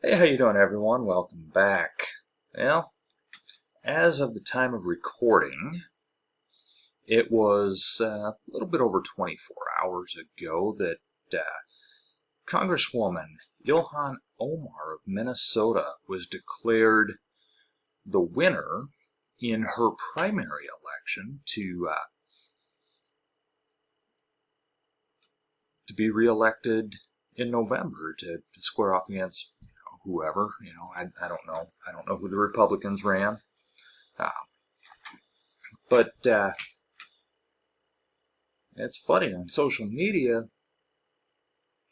Hey, how you doing, everyone? Welcome back. Well, as of the time of recording, it was a little bit over 24 hours ago that Congresswoman Ilhan Omar of Minnesota was declared the winner in her primary election to be reelected in November to square off against whoever. I don't know. I don't know who the Republicans ran. But it's funny, on social media,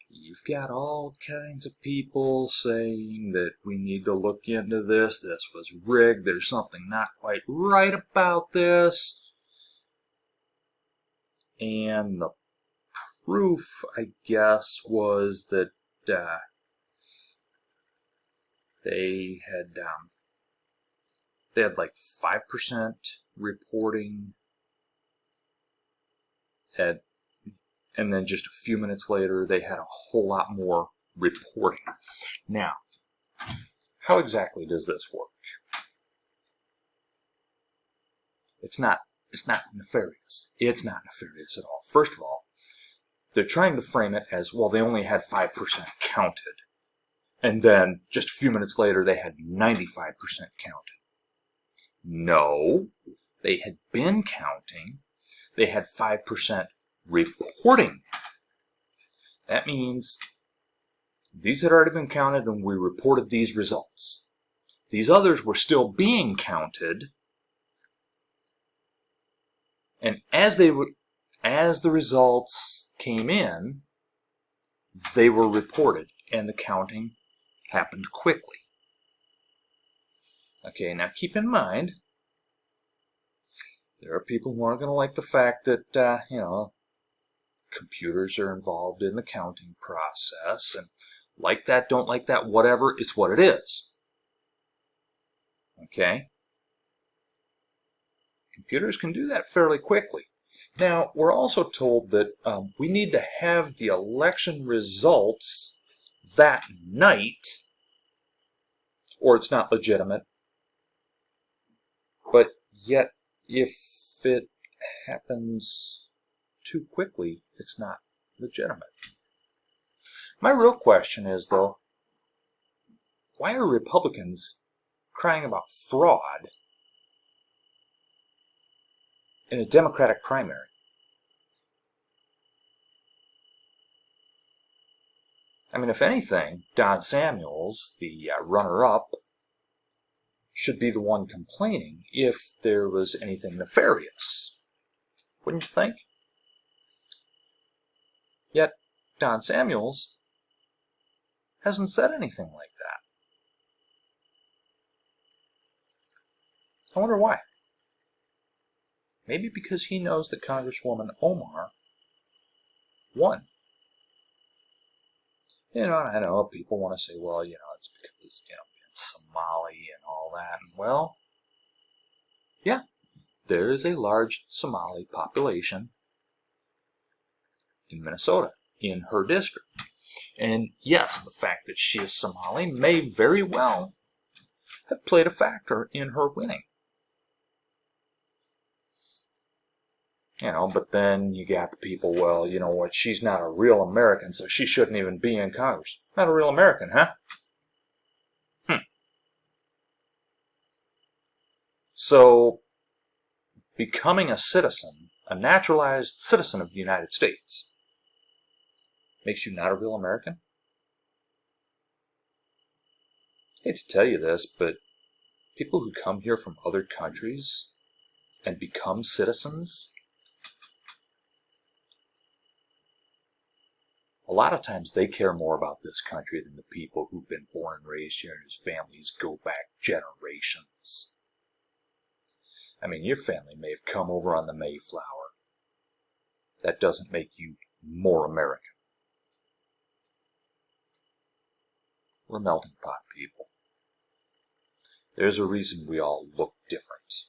you've got all kinds of people saying that we need to look into this. This was rigged. There's something not quite right about this. And the proof, I guess, was that they had like 5% reporting, and then just a few minutes later they had a whole lot more reporting. Now, how exactly does this work? It's not nefarious. It's not nefarious at all. First of all, they're trying to frame it as, well, they only had 5% counted. And then just a few minutes later, they had 95% counted. No, they had been counting. They had 5% reporting. That means these had already been counted and we reported these results. These others were still being counted. And as the results came in, they were reported and the counting happened quickly. Okay, now keep in mind, there are people who aren't going to like the fact that, computers are involved in the counting process, and like that, don't like that, whatever, it's what it is. Okay? Computers can do that fairly quickly. Now, we're also told that we need to have the election results that night, or it's not legitimate. But yet, if it happens too quickly, it's not legitimate. My real question is, though, why are Republicans crying about fraud in a Democratic primary? I mean, if anything, Don Samuels, the runner-up, should be the one complaining if there was anything nefarious. Wouldn't you think? Yet, Don Samuels hasn't said anything like that. I wonder why. Maybe because he knows that Congresswoman Omar won. I know people want to say, well, it's because, it's Somali and all that. And, well, yeah, there is a large Somali population in Minnesota, in her district. And yes, the fact that she is Somali may very well have played a factor in her winning. But then you got the people, well, you know what, she's not a real American, so she shouldn't even be in Congress. Not a real American, huh? So, becoming a citizen, a naturalized citizen of the United States, makes you not a real American? I hate to tell you this, but people who come here from other countries and become citizens, a lot of times they care more about this country than the people who've been born and raised here and whose families go back generations. I mean, your family may have come over on the Mayflower. That doesn't make you more American. We're melting pot people. There's a reason we all look different.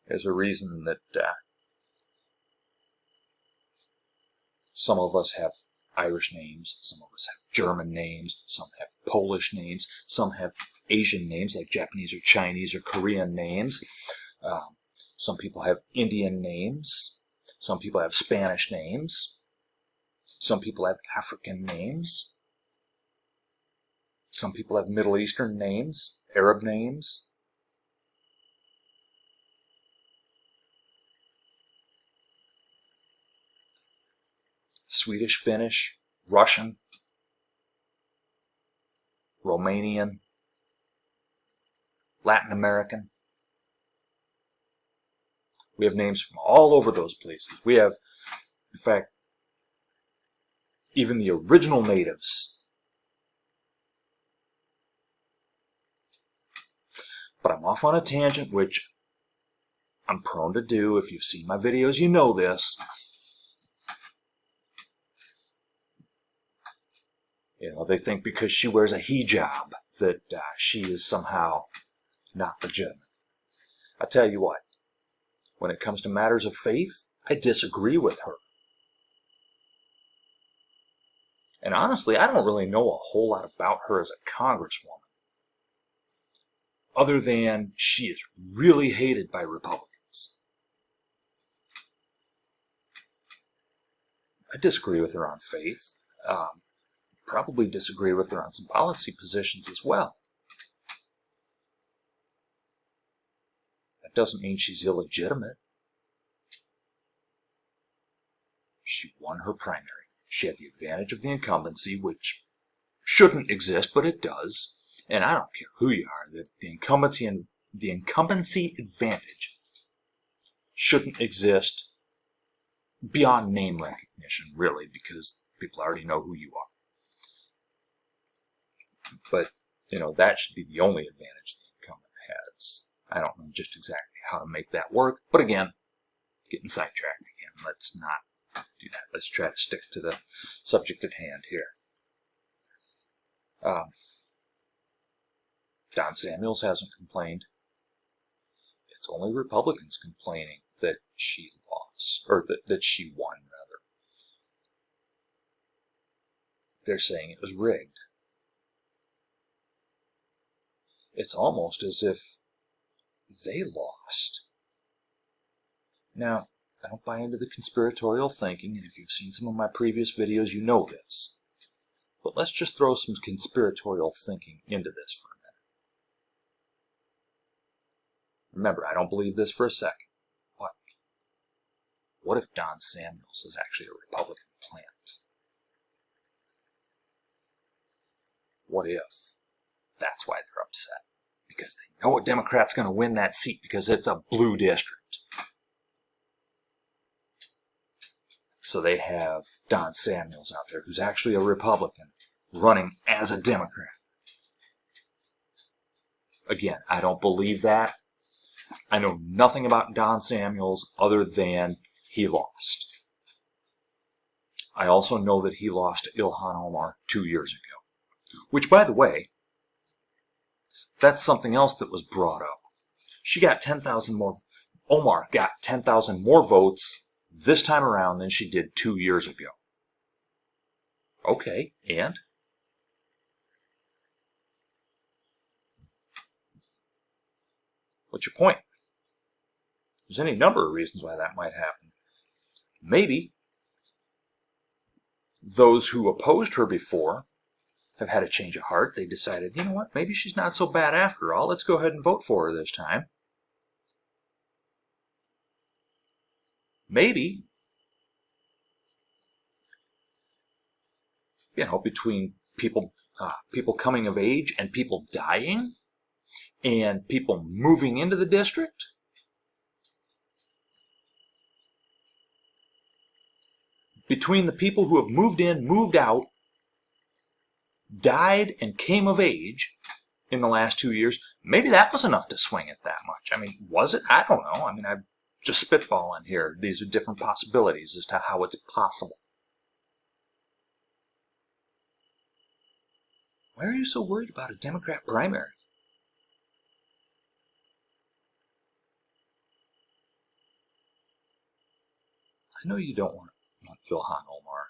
There's a reason that some of us have Irish names, some of us have German names, some have Polish names, some have Asian names like Japanese or Chinese or Korean names. Some people have Indian names. Some people have Spanish names. Some people have African names. Some people have Middle Eastern names, Arab names. Swedish, Finnish, Russian, Romanian, Latin American. We have names from all over those places. We have, in fact, even the original natives. But I'm off on a tangent, which I'm prone to do. If you've seen my videos, you know this. They think because she wears a hijab that she is somehow not legitimate. I tell you what, when it comes to matters of faith, I disagree with her. And honestly, I don't really know a whole lot about her as a congresswoman, other than she is really hated by Republicans. I disagree with her on faith. Probably disagree with her on some policy positions as well. That doesn't mean she's illegitimate. She won her primary. She had the advantage of the incumbency, which shouldn't exist, but it does. And I don't care who you are, the incumbency advantage shouldn't exist beyond name recognition, really, because people already know who you are. But, that should be the only advantage the incumbent has. I don't know just exactly how to make that work, but again, getting sidetracked again. Let's not do that. Let's try to stick to the subject at hand here. Don Samuels hasn't complained. It's only Republicans complaining that she lost, or that she won, rather. They're saying it was rigged. It's almost as if they lost. Now, I don't buy into the conspiratorial thinking, and if you've seen some of my previous videos, you know this. But let's just throw some conspiratorial thinking into this for a minute. Remember, I don't believe this for a second. What if Don Samuels is actually a Republican plant? What if that's why they're upset? Because they know a Democrat's going to win that seat because it's a blue district. So they have Don Samuels out there, who's actually a Republican, running as a Democrat. Again, I don't believe that. I know nothing about Don Samuels other than he lost. I also know that he lost to Ilhan Omar 2 years ago. Which, by the way, that's something else that was brought up. She got 10,000 more. Omar got 10,000 more votes this time around than she did 2 years ago. Okay, and? What's your point? There's any number of reasons why that might happen. Maybe those who opposed her before have had a change of heart. They decided, you know what, maybe she's not so bad after all. Let's go ahead and vote for her this time. Maybe, between people coming of age and people dying and people moving into the district, between the people who have moved in, moved out, died, and came of age in the last 2 years, maybe that was enough to swing it that much. I mean, was it? I don't know. I mean, I'm just spitballing here. These are different possibilities as to how it's possible. Why are you so worried about a Democrat primary? I know you don't want Ilhan Omar.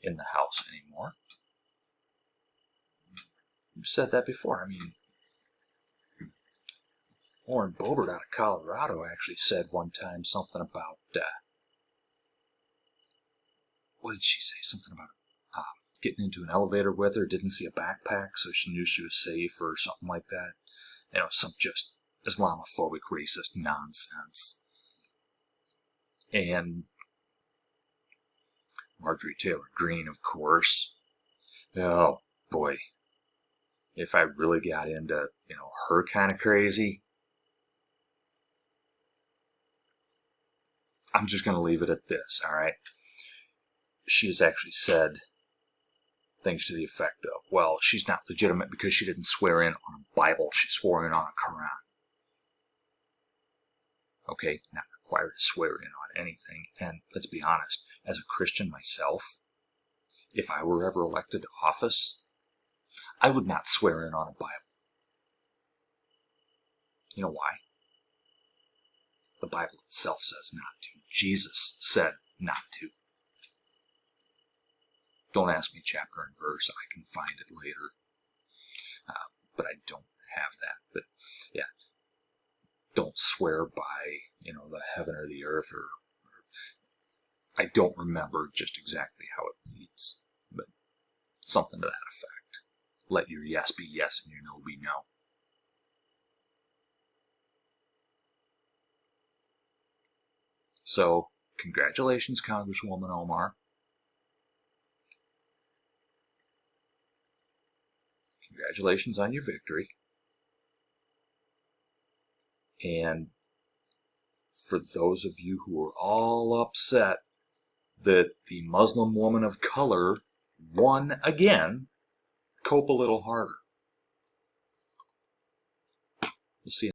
in the House anymore. You've said that before. I mean, Lauren Boebert out of Colorado actually said one time something about, what did she say? Something about getting into an elevator with her, didn't see a backpack, so she knew she was safe or something like that. You know, some just Islamophobic, racist nonsense. And Marjorie Taylor Greene, of course. Oh, boy. If I really got into, her kind of crazy, I'm just going to leave it at this, all right? She has actually said things to the effect of, well, she's not legitimate because she didn't swear in on a Bible, she swore in on a Quran. Okay, not required to swear in on anything. And let's be honest, as a Christian myself, if I were ever elected to office, I would not swear in on a Bible. You know why? The Bible itself says not to. Jesus said not to. Don't ask me chapter and verse. I can find it later. But I don't have that. But yeah, don't swear by, the heaven or the earth, or I don't remember just exactly how it reads, but something to that effect. Let your yes be yes and your no be no. So, congratulations, Congresswoman Omar. Congratulations on your victory. And for those of you who are all upset that the Muslim woman of color won again, cope a little harder. We'll see you.